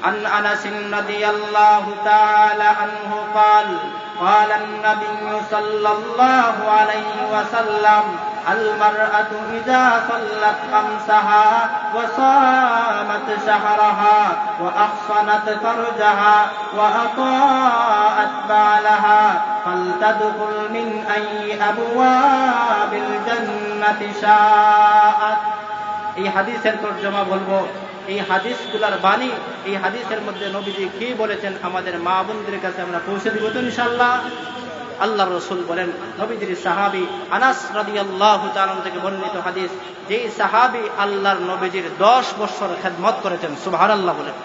عن أنس رضي الله تعالى عنه قال قال النبي صلى الله عليه وسلم المرأة إذا صلت خمسها وصامت شهرها وأحصنت فرجها وأطاعت بعلها فلتدخل من أي أبواب الجنة شاءت. এই হাদিসের তরজমা বলবো, এই হাদিসগুলোর বাণী, এই হাদিসের মধ্যে নবীজি কি বলেছেন আমাদের মা বোনদের কাছে আমরা পৌঁছে দিব তো ইনশাআল্লাহ। আল্লাহর রাসূল বলেন, নবীজির সাহাবী আনাস রাদিয়াল্লাহু তাআলা থেকে বর্ণিত হাদিস, যেই সাহাবী আল্লাহর নবীজির 10 বছর খেদমত করেছেন, সুবহানাল্লাহ বলেন,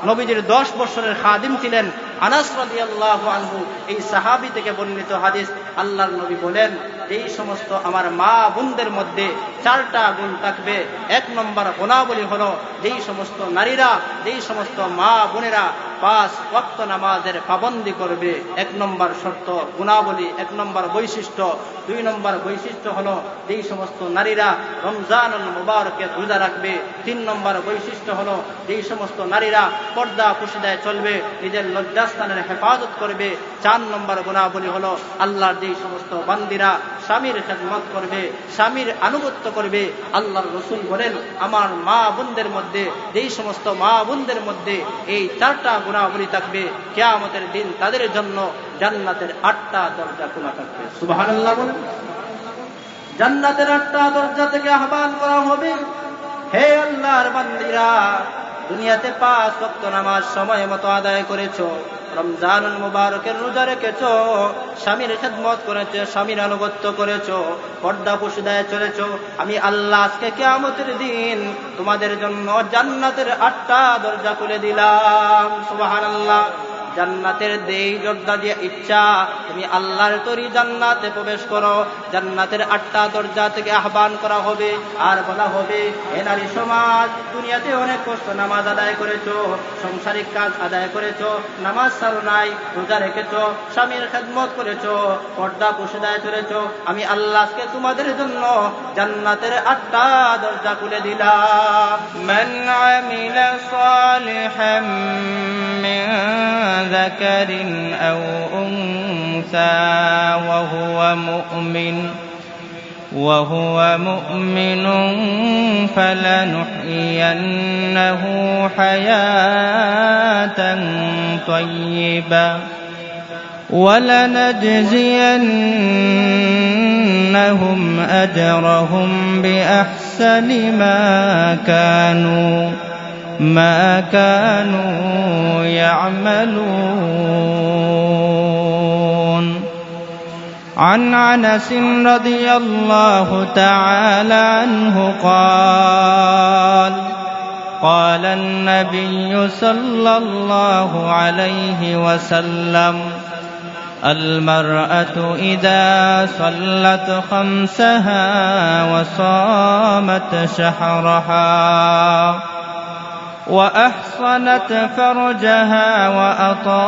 নবীজির 10 বছরের খাদিম ছিলেন আনাস রাদিয়াল্লাহু আনহু, এই সাহাবী থেকে বর্ণিত হাদিস। আল্লাহর নবী বলেন, এই সমস্ত আমার মা বোনদের মধ্যে 4টা গুণ থাকবে। 1 নম্বর গুণাবলী হলো, যেই সমস্ত নারীরা, যেই সমস্ত মা বোনেরা 5 ওয়াক্ত নামাজের পাবন্দি করবে, 1 নম্বর শর্ত গুণাবলী, 1 নম্বর বৈশিষ্ট্য। 2 নম্বর বৈশিষ্ট্য হলো, যেই সমস্ত নারীরা রমজানুল মুবারকে রোজা রাখবে। 3 নম্বর বৈশিষ্ট্য হলো, যেই সমস্ত নারীরা পর্দা পুশিদায় চলবে, নিজের লজ্জাস্থানের হেফাজত করবে। 4 নম্বর গুণাবলী হলো, আল্লাহর যেই সমস্ত বান্দিরা স্বামীর খেদমত করবে, স্বামীর আনুগত্য করবে। আল্লাহর রাসূল বলেন, আমার মা বোনদের মধ্যে, যেই সমস্ত মা বোনদের মধ্যে এই 4টা গুণাবলী থাকবে, কিয়ামতের দিন তাদের জন্য জান্নাতের 8টা দরজা খোলা থাকবে। সুবহানাল্লাহ বলেন। জান্নাতের 8টা দরজা থেকে আহ্বান করা হবে, হে আল্লাহর বান্দিরা, দুনিয়াতে 5 ওয়াক্ত নামাজ সময় মতো আদায় করেছো, রমজানুল মুবারকের রোজা রেখেছো, স্বামীর খেদমত করেছো, স্বামীর আনুগত্য করেছো, পর্দা পুশিদায় চলেছো, আমি আল্লাহ আজকে কিয়ামতের দিন তোমাদের জন্য জান্নাতের 8টা দরজা খুলে দিলাম। সুবহানাল্লাহ। জান্নাতের দেই দরজা দিয়ে ইচ্ছা তুমি আল্লাহর তরি জান্নাতে প্রবেশ করো। জান্নাতের 8টা দরজা থেকে আহ্বান করা হবে, আর বলা হবে, হে নারী সমাজ, দুনিয়াতে অনেক কষ্ট নামাজ আদায় করেছো, সংসারিক কাজ আদায় করেছো, নামাজ ছাড়ো নাই, রোজা রেখেছো, স্বামীর খেদমত করেছো, পর্দা পুশিদায় চলেছো, আমি আল্লাহ আজকে তোমাদের জন্য জান্নাতের 8টা দরজা খুলে দিলাম। মান আমিলা সালিহাম মিন ذكر أو أنثى وهو مؤمن فلنحيينه حياة طيبة ولنجزينهم أجرهم بأحسن ما كانوا يعملون. عن أنس رضي الله تعالى عنه قال النبي صلى الله عليه وسلم المرأة إذا صلت خمسها وصامت شهرها وأحصنت فرجها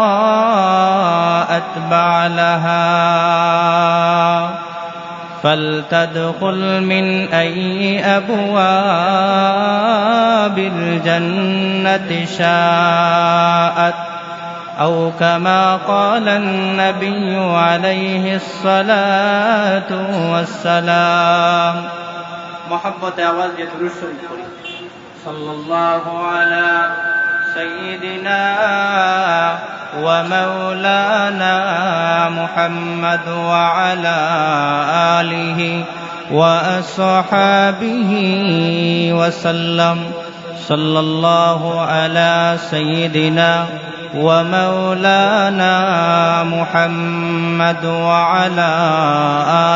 وأطاعت بعلها فلتدخل من أي أبواب الجنة شاءت أو كما قال النبي عليه الصلاة والسلام. محبت آواز یہ درود شریف پڑھی. صلى الله على سيدنا ومولانا محمد وعلى آله وأصحابه وسلم. صلى الله على سيدنا ومولانا محمد وعلى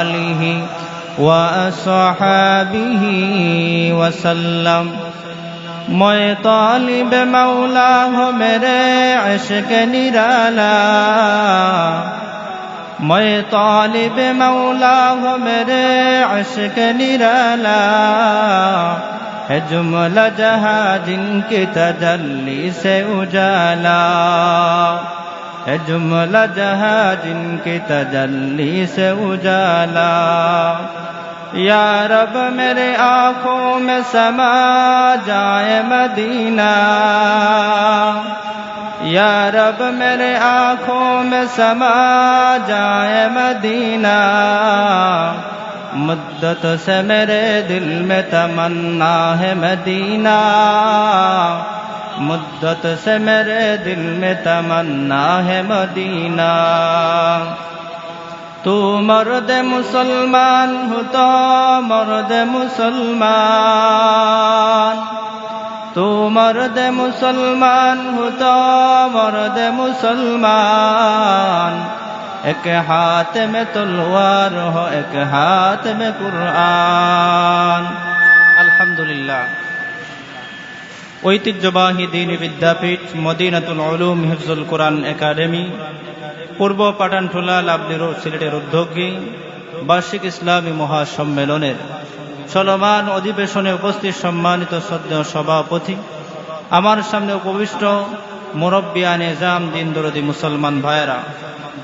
آله وأصحابه وسلم. मैं तालिब मौला हो मेरे इश्क निराला, मैं तालिब मौला हो मेरे इश्क निराला, है जुमला जहां जिनकी तजल्ली से उजाला, है जुमला जहां जिनकी तजल्ली से उजाला. या रब मेरे आँखों में समा जाए मदीना, या रब मेरे आँखों में समा जाए मदीना, मुद्दत से मेरे दिल में तमन्ना है मदीना, मुद्दत से मेरे दिल में तमन्ना है मदीना। तू मर्द मुसलमान हो तो मर्द मुसलमान, तू मर्द मुसलमान हो तो मर्द मुसलमान, एक हाथ में तलवार हो एक हाथ में कुरआन। अल्हम्दुलिल्लाह। ঐতিহ্যবাহী দ্বীনি বিদ্যাপীঠ মদিনাতুল উলুম হিফজুল কোরআন একাডেমি পূর্ব পাঠানটুলা লাবলি রোড সিলেটের উদ্যোগে বার্ষিক ইসলামী মহাসম্মেলনের চলমান অধিবেশনে উপস্থিত সম্মানিত শ্রদ্ধেয় সভাপতি, আমার সামনে উপবিষ্ট মুরব্বিয়ান নিজাম দিন দরদি মুসলমান ভাইয়েরা,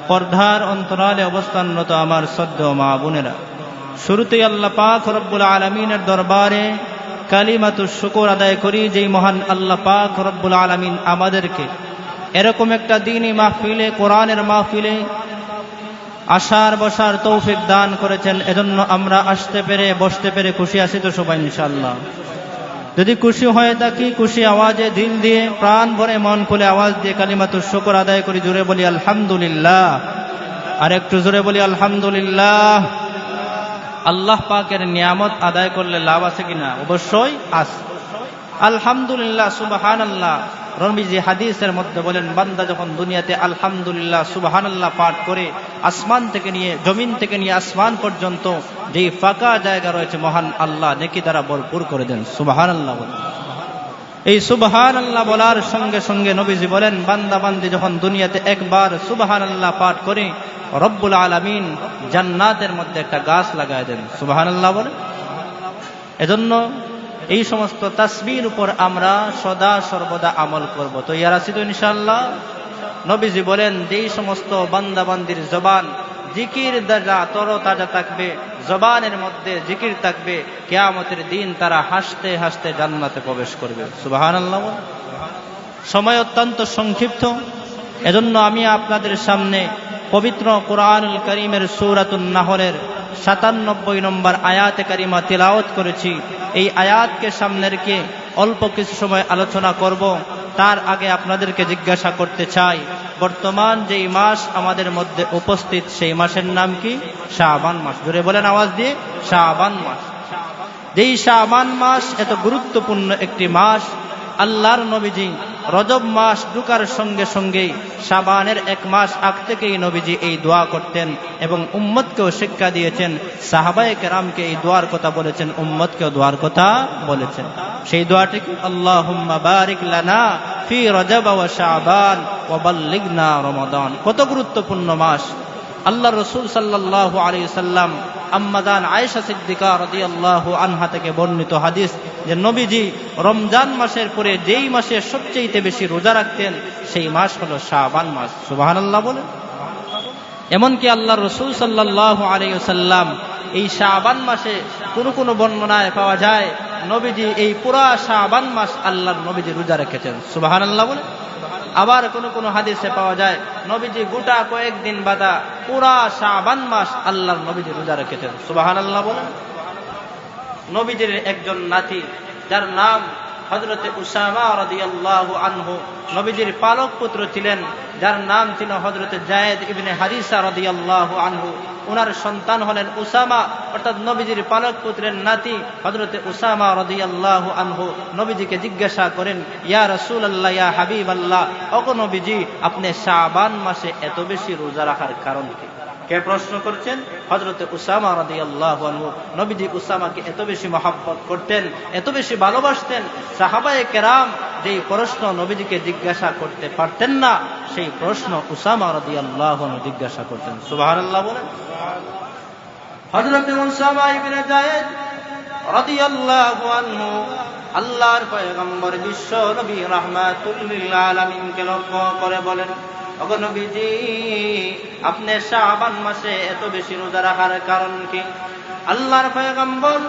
পর্দার অন্তরালে অবস্থানরত আমার শ্রদ্ধেয় মা বোনেরা, শুরুতেই আল্লাহ পাক রব্বুল আলামিনের দরবারে কালিমাতুশ শুকর আদায় করি, যেই মহান আল্লাহ পাক রব্বুল আলামিন আমাদেরকে এরকম একটা দ্বীনি মাহফিলে, কোরআনের মাহফিলে আসার বসার তৌফিক দান করেছেন। এজন্য আমরা আসতে পেরে বসতে পেরে খুশি আছি তো সবাই ইনশাআল্লাহ। যদি খুশি হয়ে থাকি, খুশি আওয়াজে দিল দিয়ে প্রাণ ভরে মন খুলে আওয়াজ দিয়ে কালিমাতুশ শুকর আদায় করি। জোরে বলি আলহামদুলিল্লাহ, আর একটু জোরে বলি আলহামদুলিল্লাহ। আল্লাহ পাকের নিয়ামত আদায় করলে লাভ আছে কিনা? অবশ্যই আছে। আলহামদুলিল্লাহ, সুবহানাল্লাহ। নবীজি হাদিসের মধ্যে বলেন, বান্দা যখন দুনিয়াতে আলহামদুলিল্লাহ সুবহানাল্লাহ পাঠ করে আসমান থেকে নিয়ে জমিন থেকে নিয়ে আসমান পর্যন্ত যে ফাঁকা জায়গা রয়েছে মহান আল্লাহ নেকি দ্বারা ভরপুর করে দেন। সুবহানাল্লাহ বলেন। এই সুবহানাল্লাহ বলার সঙ্গে সঙ্গে নবীজি বলেন, বান্দা বান্দি যখন দুনিয়াতে একবার সুবহানাল্লাহ পাঠ করে রব্বুল আলামিন জান্নাতের মধ্যে একটা গাছ লাগায় দেন। সুবহানাল্লাহ বলেন। এজন্য এই সমস্ত তাসবির উপর আমরা সদা সর্বদা আমল করব। তো ইয়ার আছি তো ইনশাআল্লাহ। নবীজি বলেন, যেই সমস্ত বান্দা বান্দির জবান জিকির দ্বারা তরতাজা থাকবে, জবানের মধ্যে জিকির থাকবে, কিয়ামতের দিন তারা হাসতে হাসতে জান্নাতে প্রবেশ করবে। সুবহানাল্লাহ। সময় অত্যন্ত সংক্ষিপ্ত, এজন্য আমি আপনাদের সামনে পবিত্র কোরআনুল কারীমের সূরাতুন নাহলের ৯৭ নম্বর আয়াতে কারিমা তিলাওয়াত করেছি। এই আয়াতকে সামনে রেখে অল্প কিছু সময় আলোচনা করব। তার আগে আপনাদেরকে জিজ্ঞাসা করতে চাই, বর্তমান যেই মাস আমাদের মধ্যে উপস্থিত সেই মাসের নাম কি? শাবান মাস। জোরে বলেন আওয়াজ দিয়ে, শাবান মাস। যেই শাবান মাস এত গুরুত্বপূর্ণ একটি মাস, আল্লাহর নবীজি রজব মাস ঢুকার সঙ্গে সঙ্গে শাবানের ১ মাস আগ থেকেই নবীজি এই দোয়া করতেন এবং উম্মতকেও শিক্ষা দিয়েছেন। সাহাবায়ে কেরামকে এই দোয়ার কথা বলেছেন, উম্মতকেও দোয়ার কথা বলেছেন। সেই দোয়াটি কি? আল্লাহুম্মা বারিক লানা ফি রজব ওয়া শাবান ওয়া বাল্লিগনা রমাদান। কত গুরুত্বপূর্ণ মাস। আল্লাহ রাসূল সাল্লাল্লাহু আলাইহি সাল্লাম আম্মাজান আয়েশা সিদ্দিকা রাদিয়াল্লাহু আনহা থেকে বর্ণিত হাদিস, যে নবীজি রমজান মাসের পরে যেই মাসে সবচেয়ে বেশি রোজা রাখতেন সেই মাস হলো শাবান মাস। সুবহানাল্লাহ বলেন। এমনকি আল্লাহ রাসূল সাল্লাল্লাহু আলাইহি সাল্লাম এই শাবান মাসে কোন বর্ণনায় পাওয়া যায় নবীজি এই পুরা শাবান মাস আল্লাহর নবীজি রোজা রেখেছেন। সুবহানাল্লাহ বলেন। আবার কোন হাদিসে পাওয়া যায় নবীজি গোটা কয়েকদিন বাদা পুরা শাবান মাস আল্লাহর নবীজি রোজা রেখেছেন। সুবহানাল্লাহ বলেন। নবীজির একজন নাতি যার নাম হযরতে উসামা রাদিয়াল্লাহু আনহু, নবীজির পালক পুত্র ছিলেন, যার নাম ছিল হযরতে যায়েদ ইবনে হারিসা রাদিয়াল্লাহু আনহু। ওনার সন্তান হলেন উসামা, অর্থাৎ নবীজির পালক পুত্রের নাতি হযরতে উসামা রাদিয়াল্লাহু আনহু নবীজিকে জিজ্ঞাসা করেন, ইয়া রাসূলুল্লাহ, ইয়া হাবিবাল্লাহ, ওগো নবীজি, আপনি শাবান মাসে এত বেশি রোজা রাখার কারণ কি? কে প্রশ্ন করছেন? হযরতে উসামা রাদিয়াল্লাহু আনহু। নবীজি উসামাকে এত বেশি মহব্বত করতেন, এত বেশি ভালোবাসতেন, সাহাবায়ে কেরাম যেই প্রশ্ন নবীজিকে জিজ্ঞাসা করতে পারতেন না সেই প্রশ্ন উসামা রাদিয়াল্লাহু আনহু জিজ্ঞাসা করতেন। সুবহানাল্লাহ বলেন। হযরতে উসামা ইবনে যায়েদ রাদিয়াল্লাহু আনহু আল্লাহর পয়গম্বর বিশ্ব নবী রাহমাতুল লিল আলামিনকে লক্ষ্য করে বলেন, ওগো নবীজি, আপনি শাবান মাসে এত বেশি রোজা রাখার কারণ কি? আল্লাহর পয়গম্বর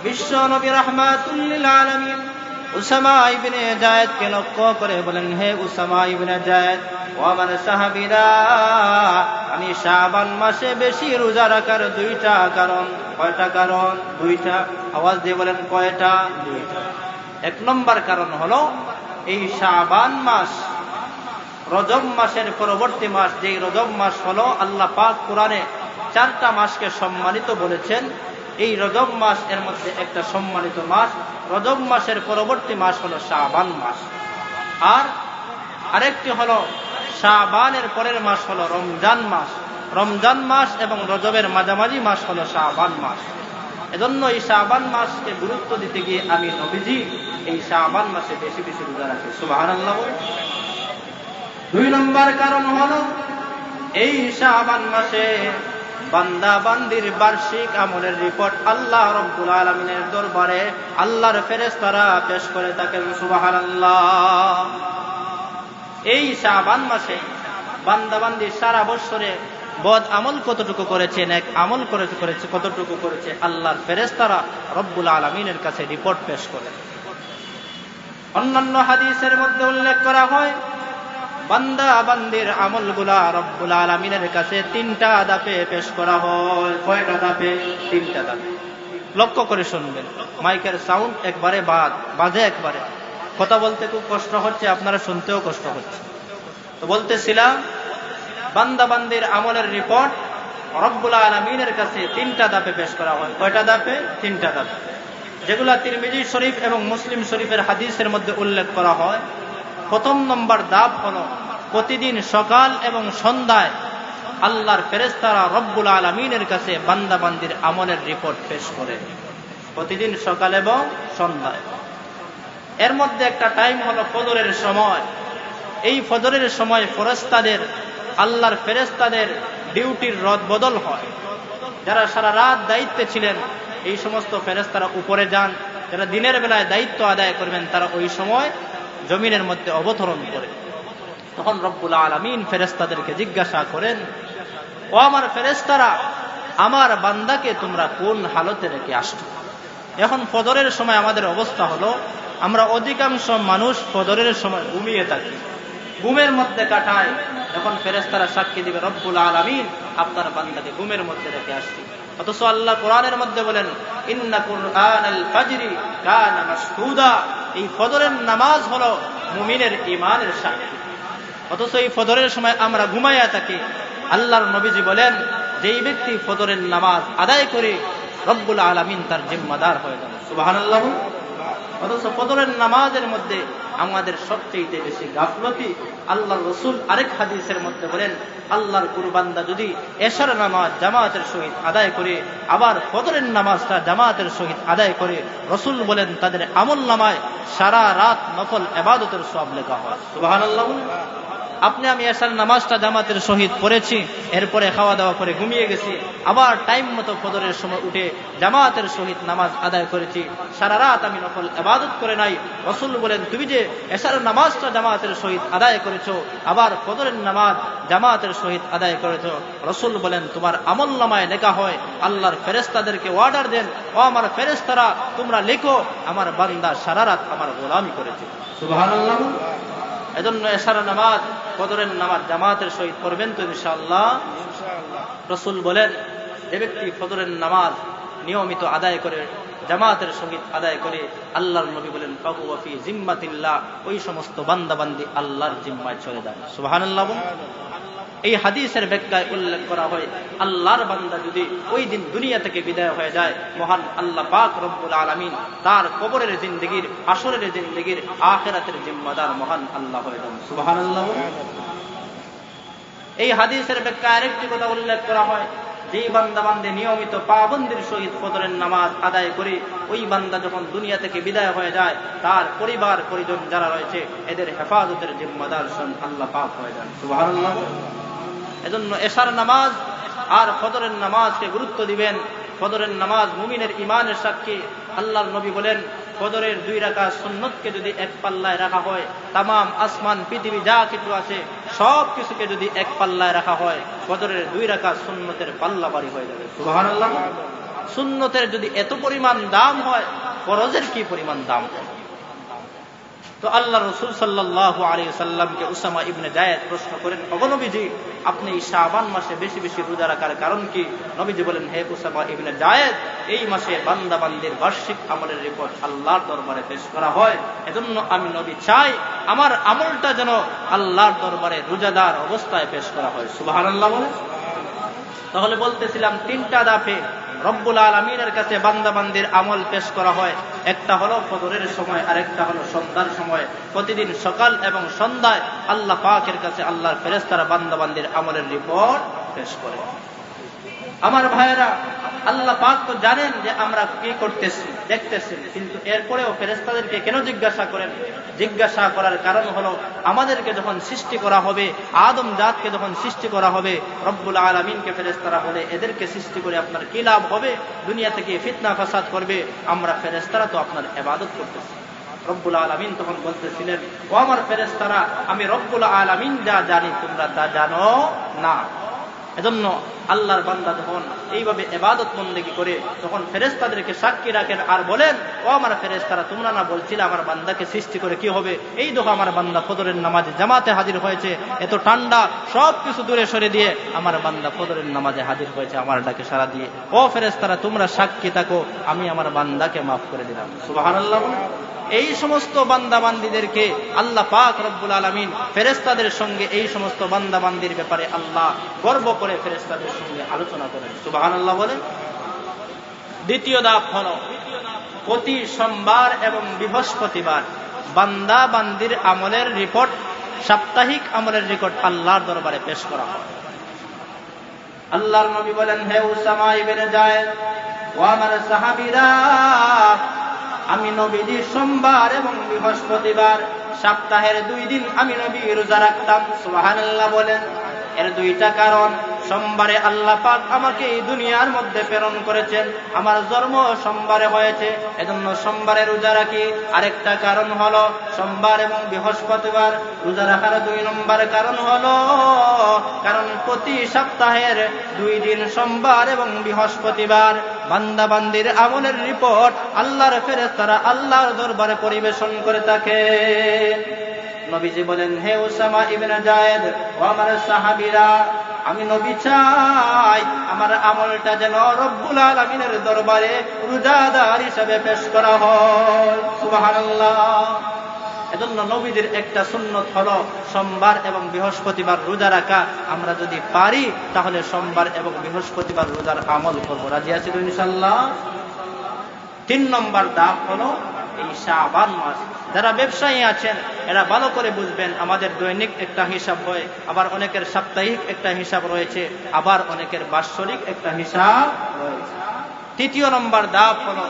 বিশ্ব নবী রাহমাতুল লিল আলামিন উসামা ইবনে জায়েদকে লক্ষ্য করে বলেন, হে উসামা ইবনে জায়েদ, ও আমার সাহাবীরা, আমি শাবান মাসে বেশি রোজা রাখার দুইটা কারণ। কয়টা কারণ? দুইটা। আওয়াজ দিয়ে বলেন কয়টা? দুইটা। এক নম্বর কারণ হলো এই শাবান মাস রজব মাসের পরবর্তী মাস। যেই রজব মাস হলো আল্লাহ পাক কোরআনে 4টা মাসকে সম্মানিত বলেছেন। এই রজব মাস এর মধ্যে একটা সম্মানিত মাস। রজব মাসের পরবর্তী মাস হলো শাবান মাস। আর আরেকটি হলো শাবানের পরের মাস হলো রমজান মাস। রমজান মাস এবং রজবের মাঝামাঝি মাস হলো শাবান মাস। এজন্য এই শাবান মাসকে গুরুত্ব দিতে গিয়ে আমি নবীজি এই শাবান মাসে বেশি বেশি রোজা রাখি। সুবহানাল্লাহ। 2 নম্বর কারণ হলো এই শাবান মাসে বান্দা বান্দির বার্ষিক আমলের রিপোর্ট আল্লাহ রাব্বুল আলামিনের দরবারে আল্লাহর ফেরেশতারা পেশ করে থাকেন। সুবহানাল্লাহ। এই শাবান মাসে বান্দা বান্দি সারা বছরে বদ আমল কতটুকু করেছে, নেক আমল করেছে কতটুকু করেছে, আল্লাহর ফেরেশতারা রব্বুল আলামিনের কাছে রিপোর্ট পেশ করে। অন্যান্য হাদিসের মধ্যে উল্লেখ করা হয় বান্দা বান্দির আমলগুলা রব্বুল আলামিনের কাছে 3টা ধাপে পেশ করা হয়। কয়টা ধাপে? 3টা ধাপে। লক্ষ্য করে শুনবেন, মাইকের সাউন্ড একবারে বাজে একবারে। কথা বলতে খুব কষ্ট হচ্ছে, আপনারা শুনতেও কষ্ট হচ্ছে। তো বলতেছিলাম বান্দা বান্দির আমলের রিপোর্ট রব্বুল আলামিনের কাছে 3টা ধাপে পেশ করা হয়। কয়টা ধাপে? 3টা ধাপে, যেগুলা তিরমিজি শরীফ এবং মুসলিম শরীফের হাদিসের মধ্যে উল্লেখ করা হয়। প্রথম নম্বর ধাপ হলো প্রতিদিন সকাল এবং সন্ধ্যায় আল্লাহর ফেরেশতারা রব্বুল আলামিনের কাছে বান্দা বান্দির আমলের রিপোর্ট পেশ করে। প্রতিদিন সকাল এবং সন্ধ্যায়। এর মধ্যে একটা টাইম হলো ফজরের সময়। এই ফজরের সময় ফেরেশতাদের আল্লাহর ফেরেশতাদের ডিউটির রদ বদল হয়। যারা সারা রাত দায়িত্বে ছিলেন এই সমস্ত ফেরেশতারা উপরে যান। যারা দিনের বেলায় দায়িত্ব আদায় করবেন তারা ওই সময় জমিনের মধ্যে অবতরণ করে। তখন রব্বুল আলামিন ফেরেশতাদেরকে জিজ্ঞাসা করেন, ও আমার ফেরেশতারা, আমার বান্দাকে তোমরা কোন হালতে রেখে আসছো? এখন ফজরের সময় আমাদের অবস্থা হলো আমরা অধিকাংশ মানুষ ফজরের সময় ঘুমিয়ে থাকি, ঘুমের মধ্যে কাটায়। এখন ফেরেশতারা সাক্ষী দিবে রব্বুল আলামিন আপনার বান্দাকে ঘুমের মধ্যে রেখে আসছি। অথচ আল্লাহ কোরআনের মধ্যে বলেন, ইন্না কুরআনাল ফাজরি কানা মাশহুদা। এই ফজরের নামাজ হলো মুমিনের ঈমানের সাক্ষী। অথচ এই ফজরের সময় আমরা ঘুমাইয়া থাকি। আল্লাহর নবীজি বলেন, যেই ব্যক্তি ফজরের নামাজ আদায় করে রব্বুল আলামিন তার জিম্মাদার হয়ে যান। সুবহানাল্লাহ। অথচ ফজরের নামাজের মধ্যে আমাদের সবচেয়ে বেশি গাফলতি। আল্লাহর রাসূল আরেক হাদিসের মধ্যে বলেন, আল্লাহর কুরবান্দা যদি এশার নামাজ জামাতের সহিত আদায় করে আবার ফজরের নামাজটা জামাতের সহিত আদায় করে, রাসূল বলেন তাদের আমলনামায় সারা রাত নফল ইবাদতের সওয়াব লেখা হয়। সুবহানাল্লাহ। আপনি আমি এশার নামাজটা জামাতের সহিত পড়েছি, এরপরে খাওয়া দাওয়া করে ঘুমিয়ে গেছি, আবার টাইম মতো ফজরের সময় উঠে জামাতের সহিত নামাজ আদায় করেছি, সারা রাত আমি নফল ইবাদত করে নাই। রাসূল বলেন, তুমি যে এশার নামাজটা জামাতের সহিত আদায় করেছো, আবার ফজরের নামাজ জামাতের সহিত আদায় করেছো, রাসূল বলেন তোমার আমলনামায় লেখা হয়। আল্লাহর ফেরেশতাদেরকে অর্ডার দেন, ও আমার ফেরেশতারা তোমরা লেখো আমার বান্দা সারা রাত আমার গোলামি করেছে। সুবহানাল্লাহ। এজন্য এশার নামাজ ফজরের নামাজ জামাতের সহিত পড়বেন তো ইনশাআল্লাহ। রাসূল বলেন, যে ব্যক্তি ফজরের নামাজ নিয়মিত আদায় করে জামাতের সহিত আদায় করে, আল্লাহর নবী বলেন ফাহুয়া ফি জিম্মাতিল্লাহ, ওই সমস্ত বান্দা বান্দি আল্লাহর জিম্মায় চলে যায়। সুবহানাল্লাহ। এই হাদিসের ব্যাখ্যায় উল্লেখ করা হয়, আল্লাহর বান্দা যদি ওই দিন দুনিয়া থেকে বিদায় হয়ে যায়, মহান আল্লাহ পাক রব্বুল আলামিন তার কবরের জিন্দেগির, আসরের জিন্দেগির, আখিরাতের জিম্মাদার মহান আল্লাহ হয়ে যান। সুবহানাল্লাহ। এই হাদিসের ব্যাখ্যায় আরেকটি কথা উল্লেখ করা হয়, যেই বান্দা বান্দে নিয়মিত পাবন্দির সহিত ফজরের নামাজ আদায় করে ওই বান্দা যখন দুনিয়া থেকে বিদায় হয়ে যায়, তার পরিবার পরিজন যারা রয়েছে এদের হেফাজতের জিম্মাদার আল্লাহ পাক হয়ে যান। সুবহানাল্লাহ। এজন্য এশার নামাজ আর ফজরের নামাজকে গুরুত্ব দিবেন। ফজরের নামাজ মুমিনের ঈমানের সাক্ষী। আল্লাহর নবী বলেন, ফজরের 2 রাকাত সুন্নতকে যদি এক পাল্লায় রাখা হয়, তামাম আসমান পৃথিবী যা কিছু আছে সব কিছুকে যদি এক পাল্লায় রাখা হয়, ফজরের 2 রাকাত সুন্নতের পাল্লা ভারী হয়ে যাবে। সুবহানাল্লাহ। সুন্নতের যদি এত পরিমাণ দাম হয়, ফরজের কি পরিমাণ দাম হয়? তো আল্লাহ রাসূল সাল্লাল্লাহু আলাইহি ওয়াসাল্লামকে উসামা ইবনে যায়েদ প্রশ্ন করেন, ওগো নবীজি, আপনি এই শাবান মাসে বেশি বেশি রোজা রাখার কারণ কি? নবীজি বলেন, হে উসামা ইবনে যায়েদ, এই মাসে বান্দা বান্দির বার্ষিক আমলের রিপোর্ট আল্লাহর দরবারে পেশ করা হয়। এজন্য আমি নবী চাই আমার আমলটা যেন আল্লাহর দরবারে রোজাদার অবস্থায় পেশ করা হয়। সুবহানাল্লাহ বলে। তাহলে বলতেছিলাম তিনটা ধাপে রব্বুল আলামিনের কাছে বান্দা বান্দির আমল পেশ করা হয়। একটা হলো ফজরের সময়, আরেকটা হলো সন্ধ্যার সময়। প্রতিদিন সকাল এবং সন্ধ্যায় আল্লাহ পাকের কাছে আল্লাহর ফেরেশতারা বান্দা বান্দির আমলের রিপোর্ট পেশ করে। আমার ভাইয়েরা, আল্লাহ পাক তো জানেন যে আমরা কি করতেছি, দেখতেছি, কিন্তু এরপরেও ফেরেশতাদেরকে কেন জিজ্ঞাসা করেন? জিজ্ঞাসা করার কারণ হলো আমাদেরকে যখন সৃষ্টি করা হবে, আদম জাতকে যখন সৃষ্টি করা হবে, রব্বুল আলামিনকে ফেরেশতারা বলে, এদেরকে সৃষ্টি করে আপনার কি লাভ হবে? দুনিয়া থেকে ফিতনা ফাসাদ করবে। আমরা ফেরেশতারা তো আপনার ইবাদত করতেছি। রব্বুল আলামিন তখন বলতেছিলেন, ও আমার ফেরেশতারা, আমি রব্বুল আলামিন যা জানি তোমরা তা জানো না। এজন্য আল্লাহর বান্দা যখন এইভাবে ইবাদত বন্দেগী করে, তখন ফেরেশতাদেরকে সাক্ষী রাখেন আর বলেন, ও আমার ফেরেশতারা, তোমরা না বলছিলে আমার বান্দাকে সৃষ্টি করে কি হবে? এই দেখো আমার বান্দা ফজরের নামাজে জামাতে হাজির হয়েছে, এত ঠান্ডা সবকিছু দূরে সরে দিয়ে আমার বান্দা ফজরের নামাজে হাজির হয়েছে আমার ডাকে সাড়া দিয়ে। ও ফেরেশতারা, তোমরা সাক্ষী থাকো, আমি আমার বান্দাকে মাফ করে দিলাম। সুবহানাল্লাহ। এই সমস্ত বান্দা বান্দীদেরকে আল্লাহ পাক রব্বুল আলামিন ফেরেশতাদের সঙ্গে এই সমস্ত বান্দা বান্দির ব্যাপারে আল্লাহ গর্ব করে ফেরেশতাদের সঙ্গে আলোচনা করেন। সুবহানাল্লাহ বলেন। দ্বিতীয় ধাপ হলো প্রতি সোমবার এবং বৃহস্পতিবার বান্দা বান্দির আমলের রিপোর্ট, সাপ্তাহিক আমলের রিপোর্ট আল্লাহর দরবারে পেশ করা হয়। আল্লাহর নবী বলেন, হে উসামা ইবনে যায়েদ, ও আমার সাহাবীরা, আমি নবীজি সোমবার এবং বৃহস্পতিবার সপ্তাহের 2 দিন আমি নবী রোজা রাখতাম। সুবহানাল্লাহ বলেন। এর দুইটা কারণ। সোমবারে আল্লাহ পাক আমাকে এই দুনিয়ার মধ্যে প্রেরণ করেছেন, আমার জন্ম সোমবারে হয়েছে, এজন্য সোমবারে রোজা রাখি। আরেকটা কারণ হলো সোমবার এবং বৃহস্পতিবার রোজা রাখার 2 নম্বর কারণ হলো কারণ প্রতি সপ্তাহের 2 দিন সোমবার এবং বৃহস্পতিবার বান্দা বান্দির আমলের রিপোর্ট আল্লাহর ফেরেশতারা আল্লাহর দরবারে পরিবেশন করে থাকে। নবীজি বলেন, হে উসামা ইবনে যায়েদ, ও আমার সাহাবীরা, আমি নবী চাই আমার আমলটা যেন রব্বুল আলামিনের দরবারে রোজাদার হিসেবে পেশ করা হয়। সুবহানাল্লাহ। এজন্য নবীদের একটা সুন্নত হলো সোমবার এবং বৃহস্পতিবার রোজা রাখা। আমরা যদি পারি তাহলে সোমবার এবং বৃহস্পতিবার রোজার আমল করব। রাজি আছি তো ইনশাআল্লাহ? 3 নম্বর ধাপ হলো এই শাবান মাস। যারা ব্যবসায়ী আছেন এরা ভালো করে বুঝবেন, আমাদের দৈনিক একটা হিসাব হয়, আবার অনেকের সাপ্তাহিক একটা হিসাব রয়েছে, আবার অনেকের বাৎসরিক একটা হিসাব রয়েছে। 3 নম্বর ধাপ হলো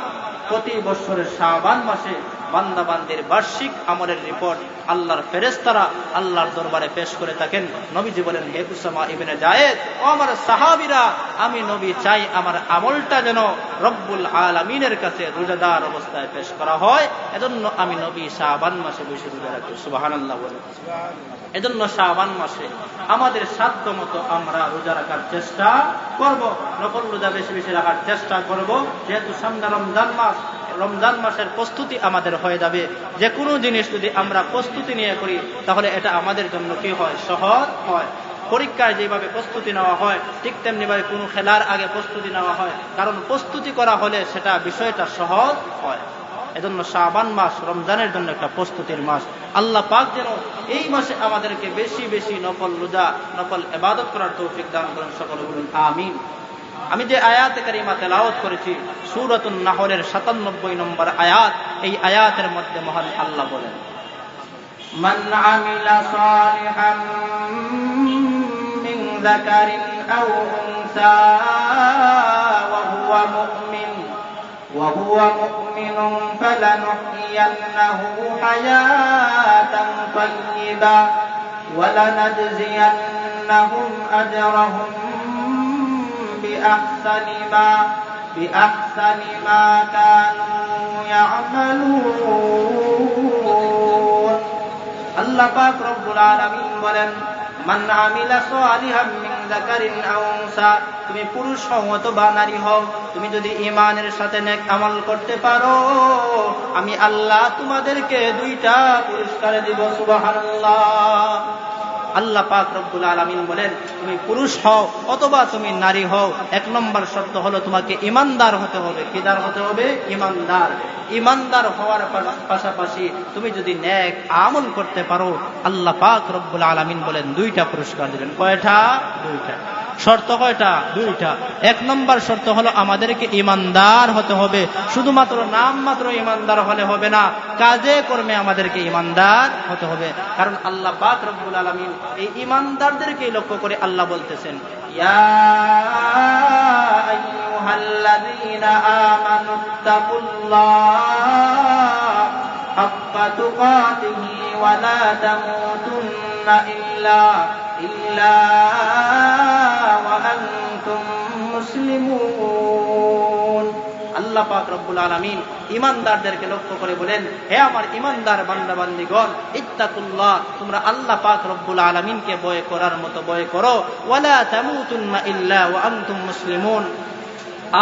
প্রতি বছরের শাবান মাসে বান্দা বান্দির বার্ষিক আমলের রিপোর্ট আল্লাহর ফেরেশতারা আল্লাহর দরবারে পেশ করে থাকেন। নবীজি বলেন, হে উসামা ইবনে যায়েদ, ও আমার সাহাবীরা, আমি নবী চাই আমার আমলটা যেন রব্বুল আলামিনের কাছে রোজাদার অবস্থায় পেশ করা হয়। এজন্য আমি নবী শাবান মাসে বেশি রোজা রাখি। সুবহানাল্লাহ বলেন। এজন্য শাবান মাসে আমাদের সাধ্য মতো আমরা রোজা রাখার চেষ্টা করব, নফল রোজা বেশি বেশি রাখার চেষ্টা করব। যেহেতু সামনে রমজান মাস, রমজান মাসের প্রস্তুতি আমাদের হয়ে যাবে। যে কোনো জিনিস যদি আমরা প্রস্তুতি নিয়ে করি তাহলে এটা আমাদের জন্য কি হয়? সহজ হয়। পরীক্ষায় যেভাবে প্রস্তুতি নেওয়া হয় ঠিক তেমনি ভাবে কোনো খেলার আগে প্রস্তুতি নেওয়া হয়, কারণ প্রস্তুতি করা হলে সেটা বিষয়টা সহজ হয়। এজন্য শাবান মাস রমজানের জন্য একটা প্রস্তুতির মাস। আল্লাহ পাক যেন এই মাসে আমাদেরকে বেশি বেশি নফল রোজা, নফল ইবাদত করার তৌফিক দান করেন। সকলে বলুন আমিন। আমি যে আয়াতে কারিমা তেলাওয়াত করেছি সূরাতুন নাহলের 97 নম্বর আয়াত, এই আয়াতের মধ্যে মহান আল্লাহ বলেন, মান আমিলা সালিহান মিন যাকারিন আও উনসা ওয়া হুয়া মুমিনুন ফালানুহইয়ান্নাহু হায়াতান তাইয়্যিবা ওয়া লানাজজিয়ান্নাহুম আজরাহুম بأحسن ما كانوا يعملون। আল্লাহ পাক রব্বুল আলামিন বলেন, মান আমিলা সালিহাম মিন যাকারিন আও উনসা, তুমি পুরুষ হও অথবা নারী হও, তুমি যদি ঈমানের সাথে নেক আমল করতে পারো আমি আল্লাহ তোমাদেরকে 2টা পুরস্কার দিব। সুবহানাল্লাহ। আল্লাহ পাক রব্বুল আলামিন বলেন তুমি পুরুষ হও অথবা তুমি নারী হও, 1 নম্বর শর্ত হলো তোমাকে ঈমানদার হতে হবে। কিদার হতে হবে? ঈমানদার। ঈমানদার হওয়ার পাশাপাশি তুমি যদি নেক আমল করতে পারো আল্লাহ পাক রব্বুল আলামিন বলেন 2টা পুরস্কার দিবেন। কয়টা? 2টা। শর্ত কয়টা? 2টা। 1 নম্বর শর্ত হলো আমাদেরকে ঈমানদার হতে হবে। শুধুমাত্র নাম মাত্র ঈমানদার হলে হবে না, কাজে কর্মে আমাদেরকে ঈমানদার হতে হবে। কারণ আল্লাহ পাক রব্বুল আলামিন এই ঈমানদারদেরকে লক্ষ্য করে আল্লাহ বলতেছেন, ইয়া আইয়ুহাল্লাযীনা আমানুত্তাকুল্লাহ হাক্কা তুকাতিহি ওয়া লা তামুতুন্না ইল্লা ওয়া আনতুম মুসলিমুন। আল্লাহ পাক রব্বুল আলামিন ঈমানদারদেরকে লক্ষ্য করে বলেন, হে আমার ঈমানদার বান্দা বান্দীগণ, ইত্তাকুল্লাহ, তোমরা আল্লাহ পাক রব্বুল আলামিনকে ভয় করার মতো ভয় করো, ওয়ালা তামুতুন্না ইল্লা ওয়া আনতুম মুসলিমুন,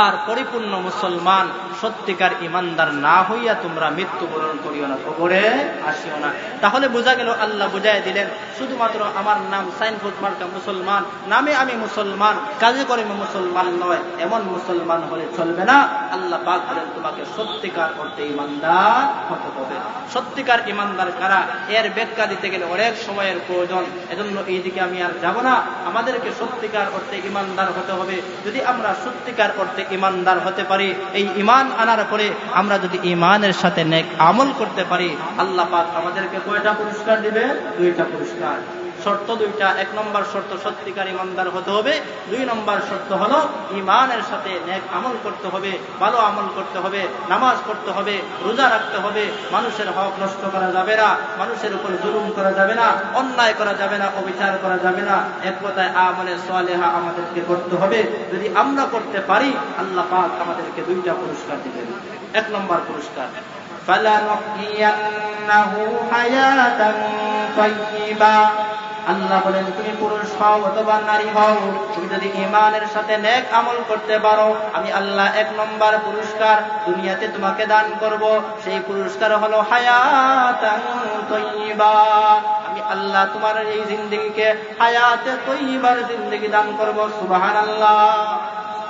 আর পরিপূর্ণ মুসলমান সত্যিকার ঈমানদার না হইয়া তোমরা মৃত্যুবরণ করিও না, কবরে আসিও না। তাহলে বোঝা গেল আল্লাহ বুঝাই দিলেন শুধুমাত্র আমার নাম সাইনবোর্ড মার্কা মুসলমান, নামে আমি মুসলমান, কাজে করে আমি মুসলমান নয়, এমন মুসলমান হলে চলবে না। আল্লাহ পাক বলেন তোমাকে সত্যিকার অর্থে ঈমানদার হতে হবে। সত্যিকার ঈমানদার কারা, এর ব্যাখ্যা দিতে গেলে অনেক সময়ের প্রয়োজন, এজন্য এই দিকে আমি আর যাব না। আমাদেরকে সত্যিকার অর্থে ঈমানদার হতে হবে। যদি আমরা সত্যিকার অর্থে ঈমানদার হতে পারি, এই ঈমান আনার পরে আমরা যদি ঈমানের সাথে নেক আমল করতে পারি আল্লাহ পাক আমাদেরকে কয়টা পুরস্কার দিবে? 2টা পুরস্কার। শর্ত 2টা। 1 নম্বর শর্ত সত্যিকার ঈমানদার হতে হবে। 2 নম্বর শর্ত হলো ঈমানের সাথে নেক আমল করতে হবে, ভালো আমল করতে হবে, নামাজ পড়তে হবে, রোজা রাখতে হবে, মানুষের হক নষ্ট করা যাবে না, মানুষের উপর জুলুম করা যাবে না, অন্যায় করা যাবে না, অবিচার করা যাবে না। এক কথায় আমলে সালেহা আমাদেরকে করতে হবে। যদি আমরা করতে পারি আল্লাহ পাক আমাদেরকে 2টা পুরস্কার দিবেন। 1 নম্বর পুরস্কার, ফালানুহইয়ান্নাহু হায়াতান তাইয়্যিবা। আল্লাহ বলেন তুমি পুরুষ হও অথবা নারী হও, তুমি যদি ঈমানের সাথে নেক আমল করতে পারো আমি আল্লাহ 1 নম্বর পুরস্কার দুনিয়াতে তোমাকে দান করব। সেই পুরস্কার হলো হায়াতান তাইয়্যিবা। আমি আল্লাহ তোমার এই জিন্দেগিকে হায়াতে তাইয়্যিবার জিন্দেগি দান করব। সুবহানাল্লাহ।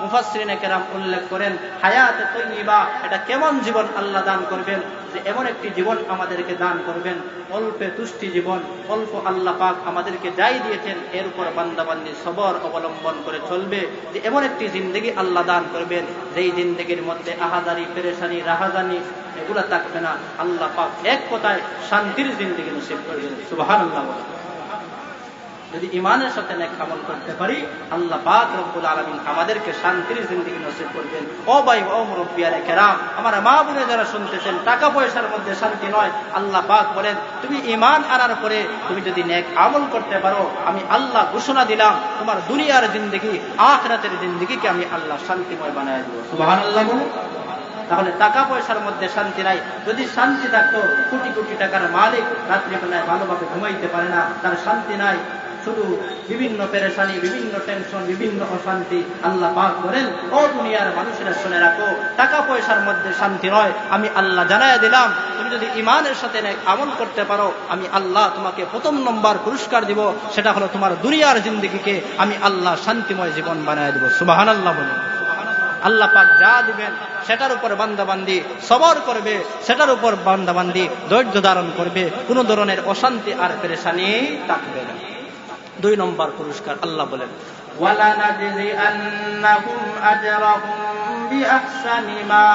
মুফাসসিরিনে কেরাম উল্লেখ করেন হায়াতে তাইয়্যিবা এটা কেমন জীবন আল্লাহ দান করবেন, যে এমন একটি জীবন আমাদেরকে দান করবেন, অল্পে তুষ্টি জীবন, অল্প আল্লাহ পাক আমাদেরকে যাই দিয়েছেন এর উপর বান্দাবান্দি সবর অবলম্বন করে চলবে, যে এমন একটি জিন্দেগি আল্লাহ দান করবেন যেই জিন্দেগির মধ্যে আহাজারি, পেরেশানি, রাহাজানি এগুলা থাকবে না। আল্লাহ পাক এক কথায় শান্তির জিন্দেগি নসিব করবেন। সুবহানাল্লাহ। যদি ঈমানের সাথে নেক আমল করতে পারি আল্লাহ পাক রব্বুল আলামিন আমাদেরকে শান্তির জিন্দেগি নসিব করবেন। ও ভাই ও মুরব্বিয়ানে কেরাম, আমার মা বোনে যারা শুনতেছেন, টাকা পয়সার মধ্যে শান্তি নয়। আল্লাহ পাক বলেন তুমি ঈমান আনার পরে তুমি যদি নেক আমল করতে পারো আমি আল্লাহ ঘোষণা দিলাম তোমার দুনিয়ার জিন্দেগি আখিরাতের জিন্দেগিকে আমি আল্লাহ শান্তিময় বানায় দেব। সুবহানাল্লাহ। তাহলে টাকা পয়সার মধ্যে শান্তি নাই। যদি শান্তি থাকতো, কোটি কোটি টাকার মালিক রাত্রিবেলায় ভালোভাবে ঘুমাইতে পারে না, তার শান্তি নাই, শুধু বিভিন্ন পেরেশানি, বিভিন্ন টেনশন, বিভিন্ন অশান্তি। আল্লাহ পাক বলেন ও দুনিয়ার মানুষেরা শুনে রাখো, টাকা পয়সার মধ্যে শান্তি নয়, আমি আল্লাহ জানায়া দিলাম তুমি যদি ঈমানের সাথে নেক আমল করতে পারো আমি আল্লাহ তোমাকে 1 নম্বর পুরস্কার দিব, সেটা হলো তোমার দুনিয়ার জিন্দেগিকে আমি আল্লাহ শান্তিময় জীবন বানায় দেব। সুবহানাল্লাহ বলেন। আল্লাহ পাক যা দিবেন সেটার উপর বান্দাবান্দি সবর করবে, সেটার উপর বান্দাবান্দি ধৈর্য ধারণ করবে, কোনো ধরনের অশান্তি আর পেরেশানি থাকবে না। 2 নম্বর পুরস্কার আল্লাহ বলেন ওয়ালানাজজিআন্নাহুম আজরাহুম বিআহসানি মা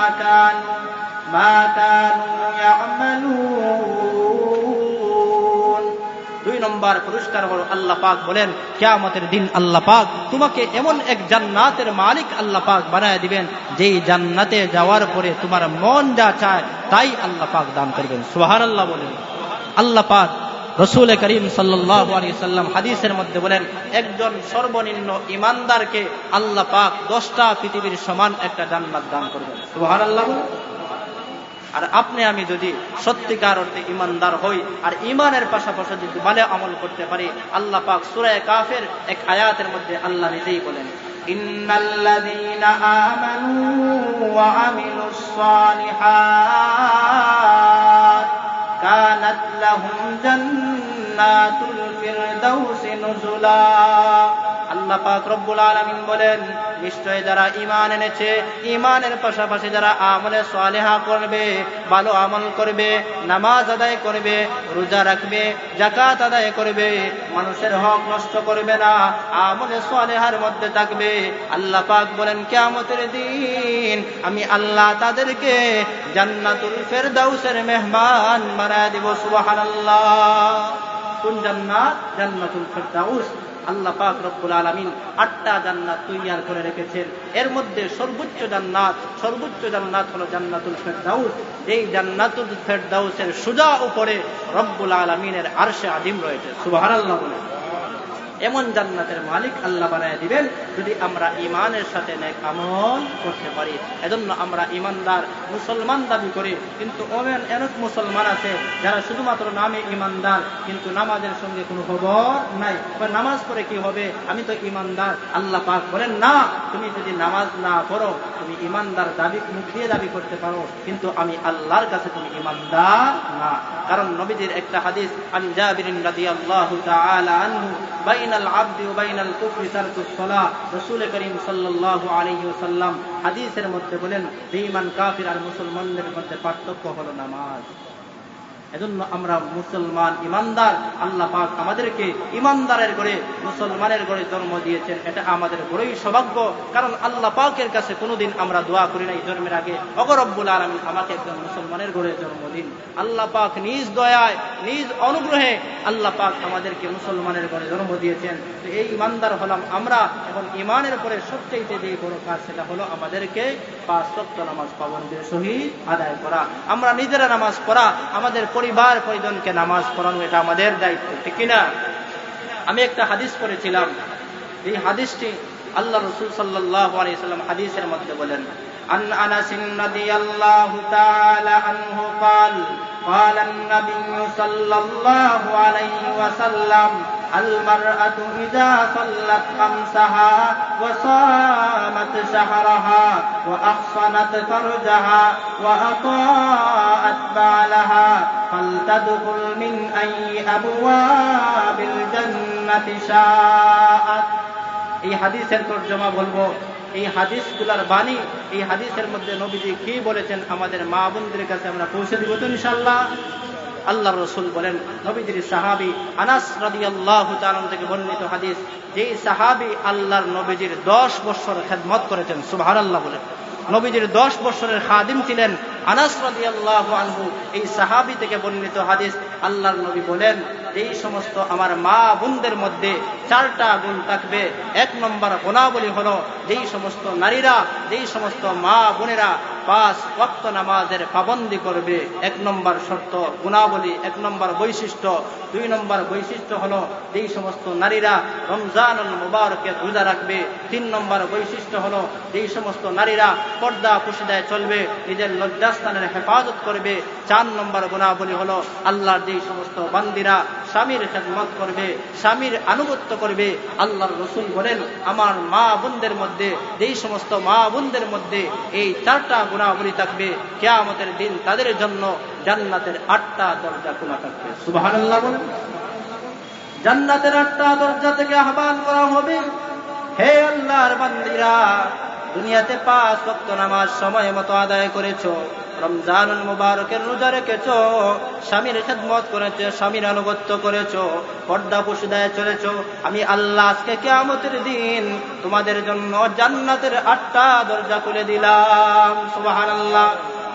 কানু ইয়ামালুন। 2 নম্বর পুরস্কার হলো আল্লাহ পাক বলেন কিয়ামতের দিন আল্লাহ পাক তোমাকে এমন এক জান্নাতের মালিক আল্লাহ পাক বানায় দিবেন যেই জান্নাতে যাওয়ার পরে তোমার মন যা চায় তাই আল্লাহ পাক দান করবেন। সুবহানাল্লাহ বলেন। আল্লাহ পাক রাসূল করিম সাল্লাল্লাহু আলাইহি ওয়াসাল্লাম হাদিসের মধ্যে বলেন একজন সর্বনিম্ন ঈমানদারকে আল্লাহ পাক 10টা পৃথিবীর সমান একটা জান্নাত দান করবেন। সুবহানাল্লাহ। আর আপনি আমি যদি সত্যিকার অর্থে ঈমানদার হই আর ঈমানের পাশাপাশি যদি ভালো আমল করতে পারি, আল্লাহ পাক সূরা কাফের এক আয়াতের মধ্যে আল্লাহ নিজেই বলেন, ইন্নাল্লাযীনা আমানু ওয়া আমিলুস সালিহাত কানাত লাহুম জান্নাতুল ফিরদাউসি নুজুলা। আল্লাহ পাক রব্বুল আলামিন বলেন, নিশ্চয় যারা ঈমান এনেছে, ঈমানের পাশাপাশি যারা আমলে সালেহা করবে, ভালো আমল করবে, নামাজ আদায় করবে, রোজা রাখবে, যাকাত আদায় করবে, মানুষের হক নষ্ট করবে না, আমলে সালেহার মধ্যে থাকবে, আল্লাহ পাক বলেন কিয়ামতের দিন আমি আল্লাহ তাদেরকে জান্নাতুল ফিরদাউসের মেহমান বানায় দিব। সুবহানাল্লাহ। কোন জান্নাত? জান্নাতুল ফিরদাউস। আল্লাহ পাক রব্বুল আলামিন 8টা জান্নাত তৈয়ার করে রেখেছেন। এর মধ্যে সর্বোচ্চ জান্নাত হলো জান্নাতুল ফিরদাউস। এই জান্নাতুল ফিরদাউসের সোজা উপরে রব্বুল আলামিনের আরশে আযীম রয়েছে। সুবহানাল্লাহ বলে এমন জান্নাতের মালিক আল্লাহ বানায় দিবেন যদি আমরা ঈমানের সাথে নেক আমল করতে পারি। এজন্য আমরা ঈমানদার মুসলমান দাবি করি, কিন্তু অনেক মুসলমান আছে যারা শুধুমাত্র নামে ঈমানদার, কিন্তু নামাজের সঙ্গে কোনো খবর নাই। নামাজ পড়ে কি হবে, আমি তো ঈমানদার। আল্লাহ পাক বলেন না, তুমি যদি নামাজ না পড়ো তুমি ঈমানদার দাবি মুখ দিয়ে দাবি করতে পারো, কিন্তু আমি আল্লাহর কাছে তুমি ঈমানদার না। কারণ নবীজির একটা হাদিস, আন জাবির রাদিয়াল্লাহু তাআলা আনহু, বাইনাল আবদি ওয়া বাইনাল কুফরি তারকুস সালাহ। রাসূল করিম সাল্লাল্লাহু আলাইহি ওয়াসাল্লাম হাদিসের মধ্যে বলেন, বেঈমান কাফির আর মুসলমানদের মধ্যে পার্থক্য হলো নামাজ। এজন্য আমরা মুসলমান ঈমানদার, আল্লাহ পাক আমাদেরকে ঈমানদারের ঘরে মুসলমানের ঘরে জন্ম দিয়েছেন, এটা আমাদের বড়ই সৌভাগ্য। কারণ আল্লাহ পাকের কাছে কোনোদিন আমরা দোয়া করি নাই জন্মের আগে, ওগো রব্বুল আলামিন আমাকে একজন মুসলমানের ঘরে জন্ম দিন। আল্লাহ পাক নিজ দয়ায় নিজ অনুগ্রহে আল্লাহ পাক আমাদেরকে মুসলমানের ঘরে জন্ম দিয়েছেন। তো এই ঈমানদার হলাম আমরা। এখন ঈমানের পরে সবচেয়ে যে বড় কাজ সেটা হলো আমাদেরকে 5 ওয়াক্ত নামাজ পাবন্দির সহিত আদায় করা। আমরা নিজেরা নামাজ পড়া, আমাদের পরিবার পরিজনকে নামাজ পড়ানো, এটা আমাদের দায়িত্ব, ঠিক কিনা? আমি একটা হাদিস পড়েছিলাম, এই হাদিসটি আল্লাহ রাসূল সাল্লাল্লাহু আলাইহি ওয়াসাল্লাম হাদিসের মধ্যে বলেন, আন আনাস রাদিয়াল্লাহু তাআলা আনহু قال قال النبي صلى الله عليه وسلم المرأة إذا صلت خمسها وصامت شهرها وأحصنت فرجها وأطاعت بعلها فلتدخل من أي أبواب الجنة شاءت। এই হাদিসের তরজমা বলবো, এই হাদিসগুলোর বাণী, এই হাদিসের মধ্যে নবীজি কি বলেছেন আমাদের মা বোনদের কাছে আমরা পৌঁছে দিব তো ইনশাআল্লাহ। আল্লাহর রাসূল বলেন, নবীজির সাহাবী আনাস রাদিয়াল্লাহু তাআলা থেকে বর্ণিত হাদিস, যেই সাহাবী আল্লাহর নবীজির 10 বছর খেদমত করেছেন, সুবহানাল্লাহ বলেন, নবীজির 10 বছরের খাদিম ছিলেন আনাস রাদিয়াল্লাহু আনহু। এই সাহাবী থেকে বর্ণিত হাদিস, আল্লাহর নবী বলেন, এই সমস্ত আমার মা বোনদের মধ্যে 4টা গুণ থাকবে। 1 নম্বর গুণাবলী হলো, যেই সমস্ত নারীরা, যেই সমস্ত মা বোনেরা 5 ওয়াক্ত নামাজের পাবন্দি করবে, 1 নম্বর শর্ত গুণাবলী, 1 নম্বর বৈশিষ্ট্য। 2 নম্বর বৈশিষ্ট্য হলো, যেই সমস্ত নারীরা রমজানুল মুবারকের রোজা রাখবে। 3 নম্বর বৈশিষ্ট্য হলো, যেই সমস্ত নারীরা পর্দা পুশিদায় চলবে, নিজের লজ্জাস্থানের হেফাজত করবে। 4 নম্বর গুণাবলী হলো, আল্লাহর যেই সমস্ত বান্দিরা স্বামীর খেদমত করবে, স্বামীর আনুগত্য করবে। আল্লাহর রাসূল বলেন, আমার মা বোনদের মধ্যে, যেই সমস্ত মা বোনদের মধ্যে এই 4টা গুণাবলী থাকবে, কিয়ামতের দিন তাদের জন্য জান্নাতের 8টা দরজা খোলা থাকবে। সুবহানাল্লাহ বলেন। জান্নাতের 8টা দরজা থেকে আহ্বান করা হবে, হে আল্লাহর বান্দীরা, দুনিয়াতে 5 ওয়াক্ত নামাজ সময় মতো আদায় করেছো, রমজানুল মুবারকের রোজা রেখেছো, স্বামীর খেদমত করেছো, স্বামীর আনুগত্য করেছো, পর্দা পুশিদায় চলেছো, আমি আল্লাহ আজকে কিয়ামতের দিন তোমাদের জন্য জান্নাতের 8টা দরজা খুলে দিলাম। সুবহানাল্লাহ।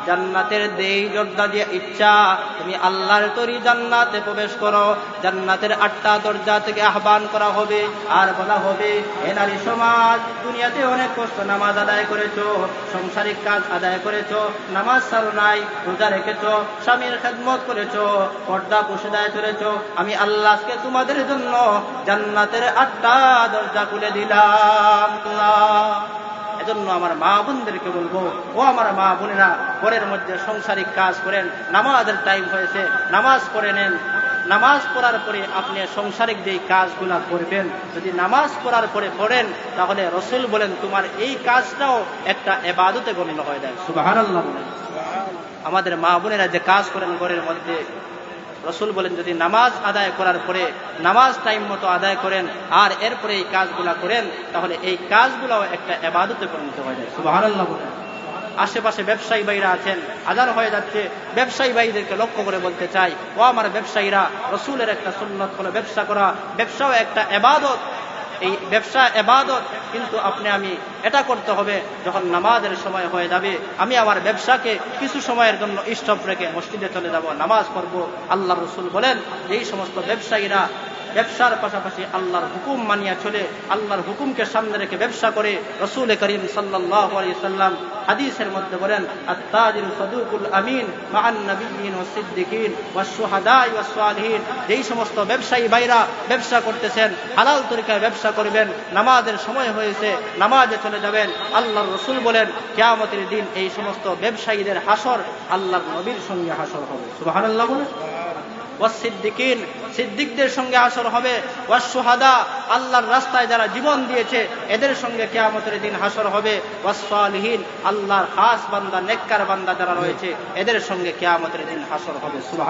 জান্নাতের দেই দরজা দিয়ে ইচ্ছা তুমি আল্লাহর তৈরি জান্নাতে প্রবেশ করো। জান্নাতের 8টা দরজা থেকে আহ্বান করা হবে আর বলা হবে, হে নারী সমাজ, দুনিয়াতে অনেক কষ্ট নামাজ আদায় করেছো, সংসারিক কাজ আদায় করেছো, নামাজ ছাড়ো নাই, রোজা রেখেছো, স্বামীর খেদমত করেছো, পর্দা পুশিদায় চলেছো, আমি আল্লাহ আজকে তোমাদের জন্য জান্নাতের 8টা দরজা খুলে দিলাম। এজন্য আমার মা বোনদেরকে বলবো, ও আমার মা বোনেরা, ঘরের মধ্যে সাংসারিক কাজ করেন, নামাজের টাইম হয়েছে, নামাজ পড়ে নেন। নামাজ পড়ার পরে আপনি সাংসারিক যে কাজগুলা করবেন, যদি নামাজ পড়ার পরে পড়েন, তাহলে রসুল বলেন তোমার এই কাজটাও একটা ইবাদতে গণ্য হয়ে যায়। সুবহানাল্লাহ। আমাদের মা বোনেরা যে কাজ করেন ঘরের মধ্যে, রসুল বলেন যদি নামাজ আদায় করার পরে নামাজ টাইম মতো আদায় করেন আর এরপরে এই কাজগুলা করেন, তাহলে এই কাজগুলাও একটা ইবাদতে পরিণত হয়ে যায়। সুবহানাল্লাহ। আশেপাশে ব্যবসায়ী ভাইরা আছেন, আজান হয়ে যাচ্ছে, ব্যবসায়ী ভাইদেরকে লক্ষ্য করে বলতে চাই, ও আমার ব্যবসায়ীরা, রসুলের একটা সুন্নত হলো ব্যবসা করা, ব্যবসাও একটা ইবাদত। এই ব্যবসা ইবাদত, কিন্তু আমি এটা করতে হবে যখন নামাজের সময় হয়ে যাবে আমি আমার ব্যবসাকে কিছু সময়ের জন্য স্টপ রেখে মসজিদে চলে যাব, নামাজ পড়ব। আল্লাহ রসুল বলেন এই সমস্ত ব্যবসায়ীরা ব্যবসার পাশাপাশি আল্লাহর হুকুম মানিয়া চলে, আল্লাহর হুকুমকে সামনে রেখে ব্যবসা করে, রসুল করিম সাল্লাল্লাহু আলাইহি সাল্লাম হাদিসের মধ্যে বলেন আত-তাজিরু সাদুকুল আমিন মা'আন নাবিয়্যিন ওয়াস সিদ্দিকিন ওয়াস শুহাদাই ওয়াস সালিহিন। এই সমস্ত ব্যবসায়ী ভাইরা ব্যবসা করতেছেন, হালাল তরিকায় ব্যবসা করবেন, নামাজের সময় হয়েছে নামাজে চলে যাবেন। আল্লাহর রসুল বলেন কিয়ামতের দিন এই সমস্ত ব্যবসায়ীদের হাসর আল্লাহর নবীর সঙ্গে হাসর হবে। সুবহানাল্লাহ বলে। ওয়াসসিদ্দিকিন, সিদ্দিকদের সঙ্গে হাসর হবে। ওয়াসশুহাদা, আল্লাহর রাস্তায় যারা জীবন দিয়েছে এদের সঙ্গে কিয়ামতের দিন হাসর হবে। ওয়াসসালিহিন, আল্লাহর খাস বান্দা নেককার বান্দা যারা রয়েছে এদের সঙ্গে কিয়ামতের দিন হাসর হবে। সুবহানাল্লাহ।